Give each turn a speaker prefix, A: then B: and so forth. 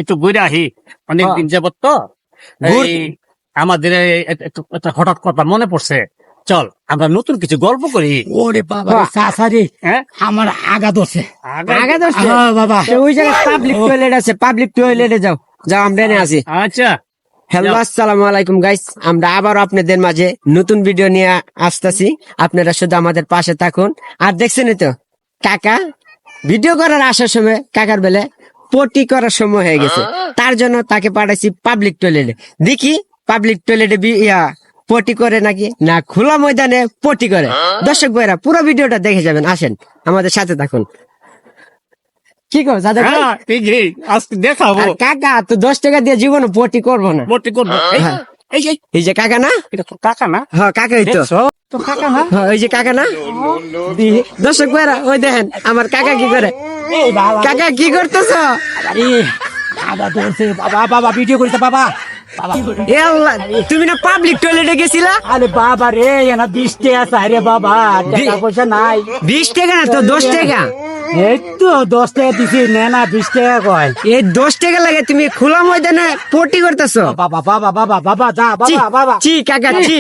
A: একটু ঘুরে আহি, অনেকদিন যাবত তো এই আমাদের একটা হঠাৎ কথা মনে পড়ছে, চল আমরা নতুন কিছু গল্প করি।
B: ওরে বাবা সাসারি
A: হ্যাঁ
B: আমার আগা ধরছে।
C: আগে ধরছে?
B: হ্যাঁ বাবা।
C: তো ওই জায়গায় পাবলিক টয়লেট আছে, পাবলিক টয়লেটে যাও যাও, আমরা এনে আছি।
A: আচ্ছা
C: হ্যালো, আসসালামু আলাইকুম গাইস, আমরা আবার আপনাদের মাঝে নতুন ভিডিও নিয়ে আসতেছি। আপনারা শুধু আমাদের পাশে থাকুন। আর দেখছেনই তো কাকা ভিডিও করার আসার সময় কাকার বেলে পটি করার সময় হয়ে গেছে, তার জন্য তাকে পাঠাইছি পাবলিক টয়লেটে। দেখি পাবলিক টয়লেটে পটি করে নাকি না খোলা ময়দানে পটি করে। দর্শক ভাইরা পুরো ভিডিওটা দেখে যাবেন, আসেন আমাদের সাথে থাকুন। কি কর দাদা?
A: হ্যাঁ, এই যে আজকে দেখাবো।
C: কাকা তো 10 টাকা দিয়ে জীবনে পটি করবো না।
A: ভর্তি করবো।
C: হ্যাঁ।
A: এই যে
C: এই যে কাকা না?
A: এটা তো টাকা না?
C: হ্যাঁ কাকাই তো।
A: দেখছো? তো টাকা না?
C: হ্যাঁ, ওই যে কাকা না? দর্শক ভাইরা ওই দেখেন আমার কাকা কি করে।
B: এই বাবা
C: কাকা কি করতেছ?
B: আরে আগা ধরছে বাবা, বাবা ভিডিও করিস বাবা। বাবা
C: এ আল্লাহ, তুমি না পাবলিক টয়লেটে গেছিলা?
B: আরে বাবা রে, এনা 20 টাকা চাই রে বাবা, টাকা পয়সা নাই।
C: 20 টাকা না তো 10 টাকা।
B: এই তো 10 টাকা দিছি, নে না 20 টাকা কয়।
C: এই 10 টাকা লাগে তুমি খোলা ময়দানে পটি করতেছ?
B: বাবা বাবা বাবা বাবা যা
C: চি,
B: বাবা বাবা।
C: চি কাকা চি।